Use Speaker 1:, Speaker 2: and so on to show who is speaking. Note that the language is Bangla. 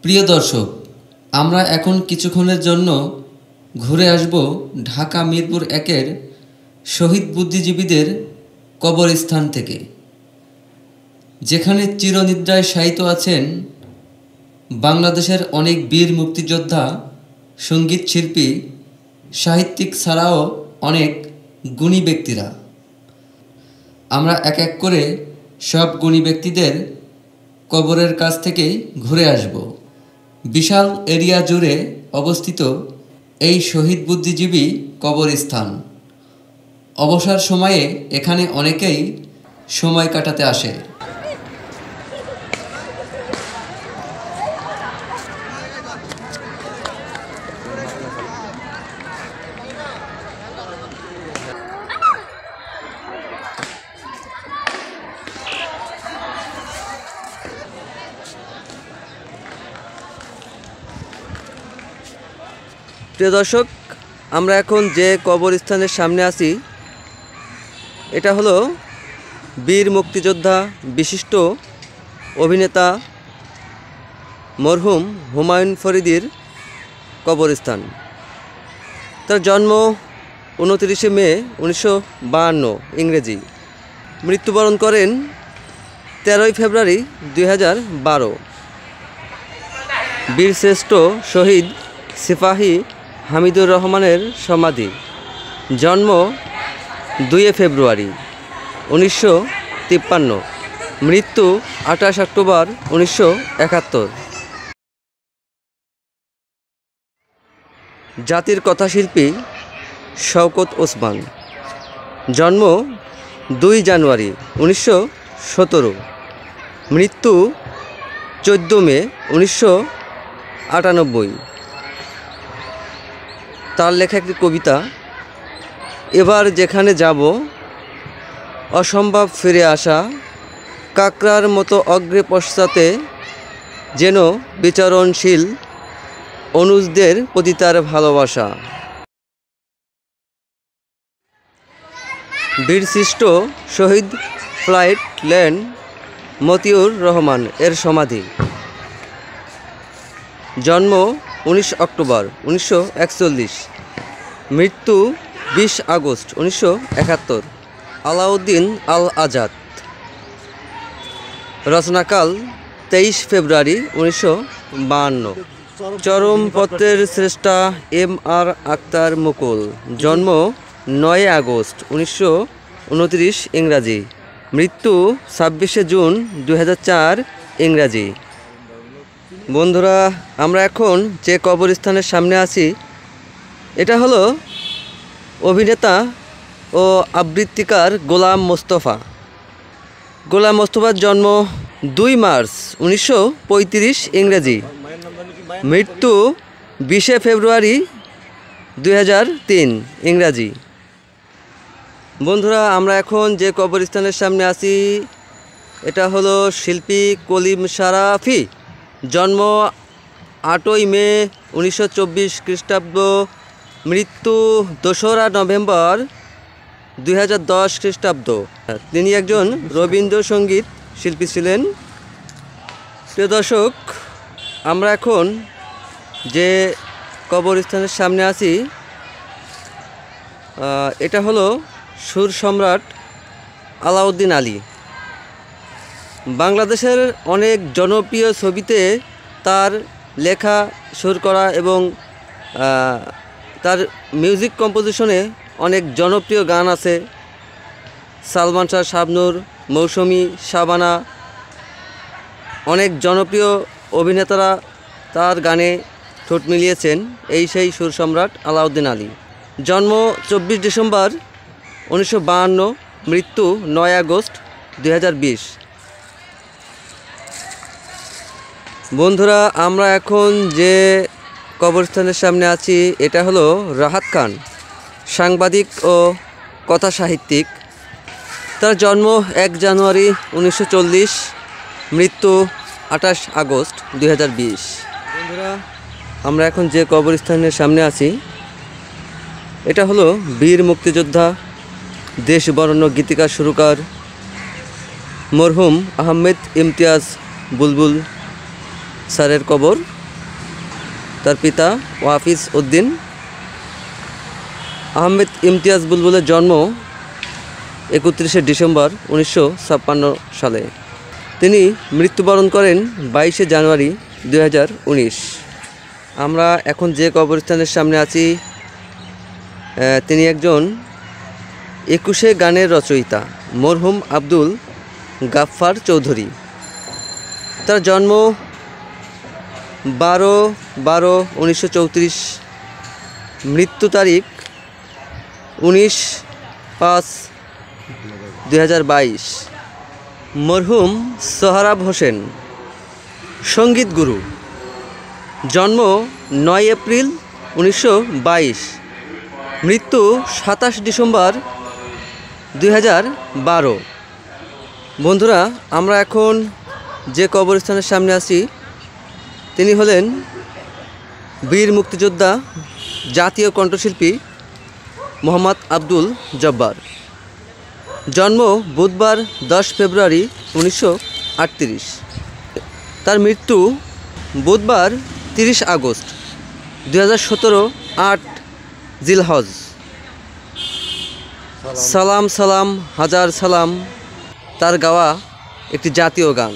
Speaker 1: প্রিয় দর্শক, আমরা এখন কিছুক্ষণের জন্য ঘুরে আসব ঢাকা মিরপুর ১-এর শহীদ বুদ্ধিজীবীদের কবরস্থান থেকে, যেখানে চিরনিদ্রায় শায়িত আছেন বাংলাদেশের অনেক বীর মুক্তিযোদ্ধা, সঙ্গীত শিল্পী, সাহিত্যিক ছাড়াও অনেক গুণী ব্যক্তিরা। আমরা এক এক করে সব গুণী ব্যক্তিদের কবরের কাছ থেকে ঘুরে আসব। বিশাল এরিয়া জুড়ে অবস্থিত এই শহীদ বুদ্ধিজীবী কবরস্থান। অবসর সময়ে এখানে অনেকেই সময় কাটাতে আসে।
Speaker 2: প্রিয় দর্শক, আমরা এখন যে কবরস্থানের সামনে আছি, এটা হলো বীর মুক্তিযোদ্ধা, বিশিষ্ট অভিনেতা মরহুম হুমায়ুন ফরিদির কবরস্থান। তার জন্ম 29শে মে 1952 ইংরেজি। মৃত্যুবরণ করেন 13ই ফেব্রুয়ারি 2012। বীরশ্রেষ্ঠ শহীদ সিপাহী হামিদুর রহমানের সমাধি। জন্ম 2 ফেব্রুয়ারি 1953। মৃত্যু 28 অক্টোবর 1971। জাতির কথাশিল্পী শওকত ওসমান। জন্ম 2 জানুয়ারি 1917। মৃত্যু 14 মে 1998। তার লেখা একটি কবিতা, এবার যেখানে যাব অসম্ভব ফিরে আসা, কাকড়ার মতো অগ্রে পশ্চাতে যেন বিচরণশীল অনুজদের প্রতি তার ভালোবাসা। বীরশ্রেষ্ঠ শহীদ ফ্লাইট ল্যান্ড মতিউর রহমান এর সমাধি। জন্ম 19 অক্টোবর 1941। মৃত্যু 20 আগস্ট 1971। আলাউদ্দিন আল আজাদ। রচনাকাল 23 ফেব্রুয়ারি 1952। চরমপত্রের স্রষ্টা M.R. আক্তার মুকুল। জন্ম 9 আগস্ট 1929 ইংরাজি। মৃত্যু 26 জুন 2004 ইংরাজি। বন্ধুরা, আমরা এখন যে কবরস্থানের সামনে আছি, এটা হলো অভিনেতা ও আবৃত্তিকার গোলাম মোস্তফা। গোলাম মোস্তফার জন্ম 2 মার্চ 1935 ইংরেজি। মৃত্যু 20 ফেব্রুয়ারি 2003 ইংরাজি। বন্ধুরা, আমরা এখন যে কবরস্থানের সামনে আছি, এটা হলো শিল্পী কলিম শারাফি। জন্ম 8ই মে 1924 খ্রিস্টাব্দ। মৃত্যু 2রা নভেম্বর 2010 খ্রিস্টাব্দ। তিনি একজন রবীন্দ্রসঙ্গীত শিল্পী ছিলেন। প্রিয় দর্শক, আমরা এখন যে কবরস্থানের সামনে আছি, এটা হলো সুর সম্রাট আলাউদ্দিন আলী। বাংলাদেশের অনেক জনপ্রিয় ছবিতে তার লেখা, সুর করা এবং তার মিউজিক কম্পোজিশনে অনেক জনপ্রিয় গান আছে। সালমান শাহ, শাবনূর, মৌসুমী, শাবানা, অনেক জনপ্রিয় অভিনেতারা তার গানে ঠোঁট মিলিয়েছেন। এই সেই সুর সম্রাট আলাউদ্দিন আলী। জন্ম 24 ডিসেম্বর 1952। মৃত্যু 9 আগস্ট 2020। বন্ধুরা, আমরা এখন যে কবরস্থানের সামনে আছি, এটা হলো রাহাত খান, সাংবাদিক ও কথা সাহিত্যিক। তার জন্ম 1 জানুয়ারি 1940। মৃত্যু 28 আগস্ট 2020। বন্ধুরা, আমরা এখন যে কবরস্থানের সামনে আছি, এটা হলো বীর মুক্তিযোদ্ধা, দেশ বরেণ্য গীতিকার, সুরকার মরহুম আহমেদ ইমতিয়াজ বুলবুল স্যারের কবর। তার পিতা ওয়াফিজ উদ্দিন। আহমেদ ইমতিয়াজ বুলবুলের জন্ম 31শে ডিসেম্বর 1956 সালে। তিনি মৃত্যুবরণ করেন 22শে জানুয়ারি 2019। আমরা এখন যে কবরস্থানের সামনে আছি, তিনি একজন 21শে গানের রচয়িতা মরহুম আব্দুল গাফফার চৌধুরী। তার জন্ম 12/12/1934, মৃত্যু তারিখ 19/5/2022। মরহুম সোহরাব হোসেন সঙ্গীত গুরু, জন্ম 9 এপ্রিল 1922, মৃত্যু 27 ডিসেম্বর 2012। বন্ধুরা, আমরা এখন যে কবরস্থানের সামনে আছি, তিনি হলেন বীর মুক্তিযোদ্ধা, জাতীয় কণ্ঠশিল্পী মোহাম্মদ আব্দুল জব্বার। জন্ম বুধবার 10 ফেব্রুয়ারি 1938। তার মৃত্যু বুধবার 30 আগস্ট 2017, 8 জিলহজ। সালাম সালাম হাজার সালাম তার গাওয়া একটি জাতীয় গান।